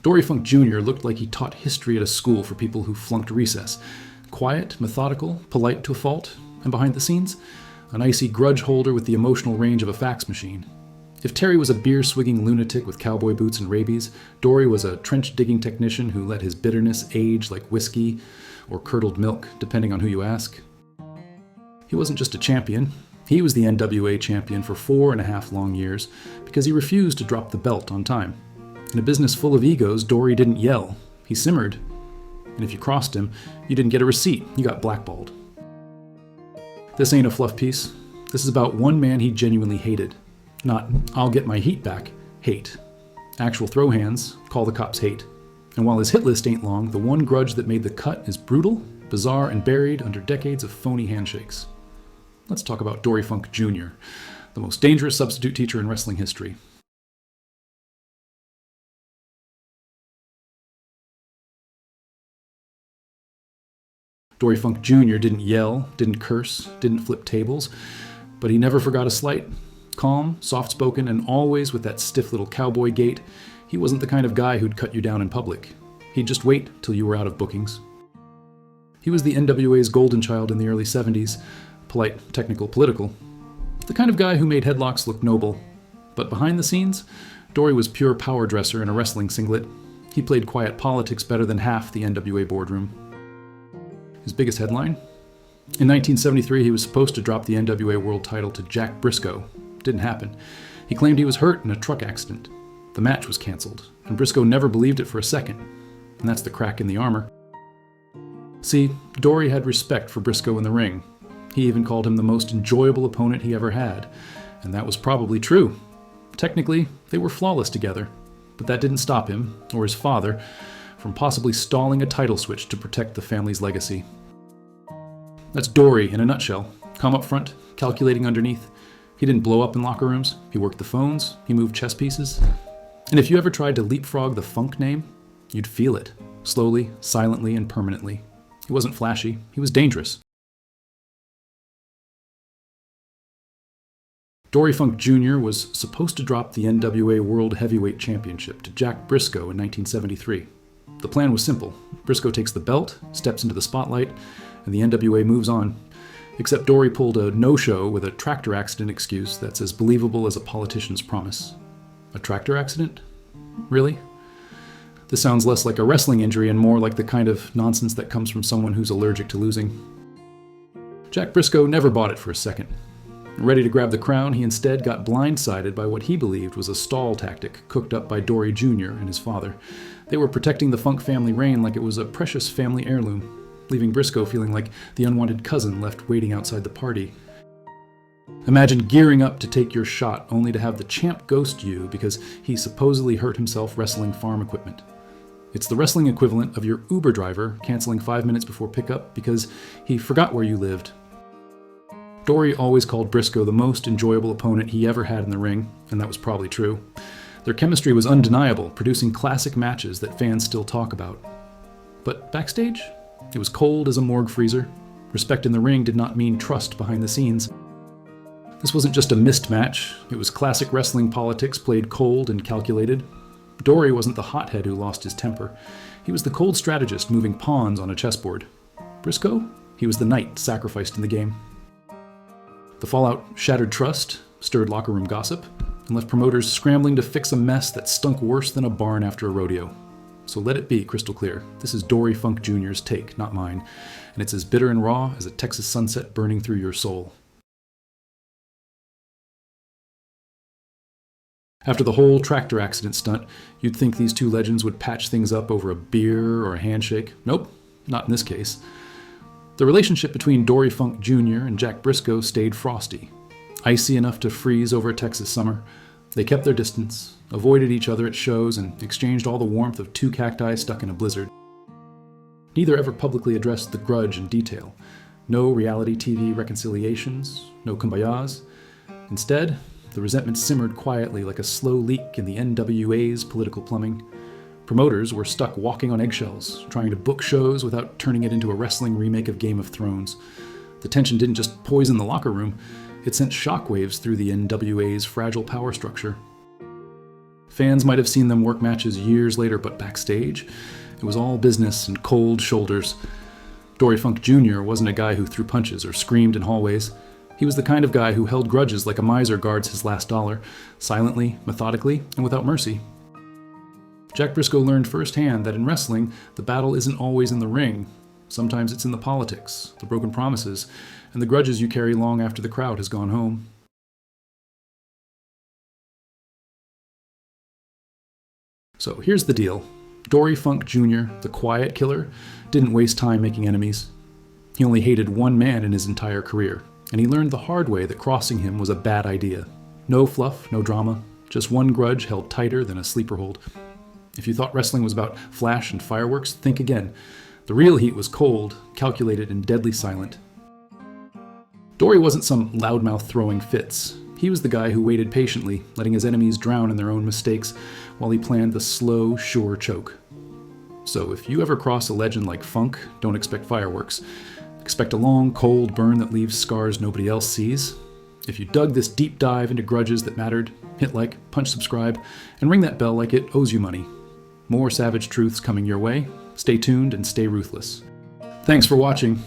Dory Funk Jr. looked like he taught history at a school for people who flunked recess. Quiet, methodical, polite to a fault, and behind the scenes, an icy grudge holder with the emotional range of a fax machine. If Terry was a beer-swigging lunatic with cowboy boots and rabies, Dory was a trench-digging technician who let his bitterness age like whiskey or curdled milk, depending on who you ask. He wasn't just a champion. He was the NWA champion for 4.5 long years because he refused to drop the belt on time. In a business full of egos, Dory didn't yell. He simmered. And if you crossed him, you didn't get a receipt. You got blackballed. This ain't a fluff piece. This is about one man he genuinely hated. Not, I'll get my heat back, hate. Actual throw hands, call the cops hate. And while his hit list ain't long, the one grudge that made the cut is brutal, bizarre, and buried under decades of phony handshakes. Let's talk about Dory Funk Jr., the most dangerous substitute teacher in wrestling history. Dory Funk Jr. didn't yell, didn't curse, didn't flip tables, but he never forgot a slight. Calm, soft-spoken, and always with that stiff little cowboy gait, he wasn't the kind of guy who'd cut you down in public. He'd just wait till you were out of bookings. He was the NWA's golden child in the early 70s, polite, technical, political. The kind of guy who made headlocks look noble. But behind the scenes, Dory was pure power dresser in a wrestling singlet. He played quiet politics better than half the NWA boardroom. His biggest headline? In 1973, he was supposed to drop the NWA World title to Jack Brisco. Didn't happen. He claimed he was hurt in a truck accident. The match was canceled, and Brisco never believed it for a second. And that's the crack in the armor. See, Dory had respect for Brisco in the ring. He even called him the most enjoyable opponent he ever had. And that was probably true. Technically, they were flawless together. But that didn't stop him, or his father, from possibly stalling a title switch to protect the family's legacy. That's Dory in a nutshell. Calm up front, calculating underneath. He didn't blow up in locker rooms. He worked the phones. He moved chess pieces. And if you ever tried to leapfrog the Funk name, you'd feel it. Slowly, silently, and permanently. He wasn't flashy. He was dangerous. Dory Funk Jr. was supposed to drop the NWA World Heavyweight Championship to Jack Brisco in 1973. The plan was simple. Brisco takes the belt, steps into the spotlight, and the NWA moves on. Except Dory pulled a no-show with a tractor accident excuse that's as believable as a politician's promise. A tractor accident? Really? This sounds less like a wrestling injury and more like the kind of nonsense that comes from someone who's allergic to losing. Jack Brisco never bought it for a second. Ready to grab the crown, he instead got blindsided by what he believed was a stall tactic cooked up by Dory Jr. and his father. They were protecting the Funk family reign like it was a precious family heirloom, leaving Brisco feeling like the unwanted cousin left waiting outside the party. Imagine gearing up to take your shot only to have the champ ghost you because he supposedly hurt himself wrestling farm equipment. It's the wrestling equivalent of your Uber driver canceling 5 minutes before pickup because he forgot where you lived. Dory always called Brisco the most enjoyable opponent he ever had in the ring, and that was probably true. Their chemistry was undeniable, producing classic matches that fans still talk about. But backstage? It was cold as a morgue freezer. Respect in the ring did not mean trust behind the scenes. This wasn't just a missed match. It was classic wrestling politics played cold and calculated. Dory wasn't the hothead who lost his temper. He was the cold strategist moving pawns on a chessboard. Brisco? He was the knight sacrificed in the game. The fallout shattered trust, stirred locker room gossip, and left promoters scrambling to fix a mess that stunk worse than a barn after a rodeo. So let it be crystal clear. This is Dory Funk Jr.'s take, not mine, and it's as bitter and raw as a Texas sunset burning through your soul. After the whole tractor accident stunt, you'd think these two legends would patch things up over a beer or a handshake. Nope, not in this case. The relationship between Dory Funk Jr. and Jack Brisco stayed frosty, icy enough to freeze over a Texas summer. They kept their distance, avoided each other at shows, and exchanged all the warmth of two cacti stuck in a blizzard. Neither ever publicly addressed the grudge in detail. No reality TV reconciliations, no kumbayas. Instead, the resentment simmered quietly like a slow leak in the NWA's political plumbing. Promoters were stuck walking on eggshells, trying to book shows without turning it into a wrestling remake of Game of Thrones. The tension didn't just poison the locker room, it sent shockwaves through the NWA's fragile power structure. Fans might have seen them work matches years later, but backstage, it was all business and cold shoulders. Dory Funk Jr. wasn't a guy who threw punches or screamed in hallways. He was the kind of guy who held grudges like a miser guards his last dollar, silently, methodically, and without mercy. Jack Brisco learned firsthand that in wrestling, the battle isn't always in the ring. Sometimes it's in the politics, the broken promises, and the grudges you carry long after the crowd has gone home. So here's the deal. Dory Funk Jr., the quiet killer, didn't waste time making enemies. He only hated one man in his entire career, and he learned the hard way that crossing him was a bad idea. No fluff, no drama, just one grudge held tighter than a sleeper hold. If you thought wrestling was about flash and fireworks, think again. The real heat was cold, calculated, and deadly silent. Dory wasn't some loudmouth throwing fits. He was the guy who waited patiently, letting his enemies drown in their own mistakes while he planned the slow, sure choke. So if you ever cross a legend like Funk, don't expect fireworks. Expect a long, cold burn that leaves scars nobody else sees. If you dug this deep dive into grudges that mattered, hit like, punch subscribe, and ring that bell like it owes you money. More savage truths coming your way. Stay tuned and stay ruthless. Thanks for watching.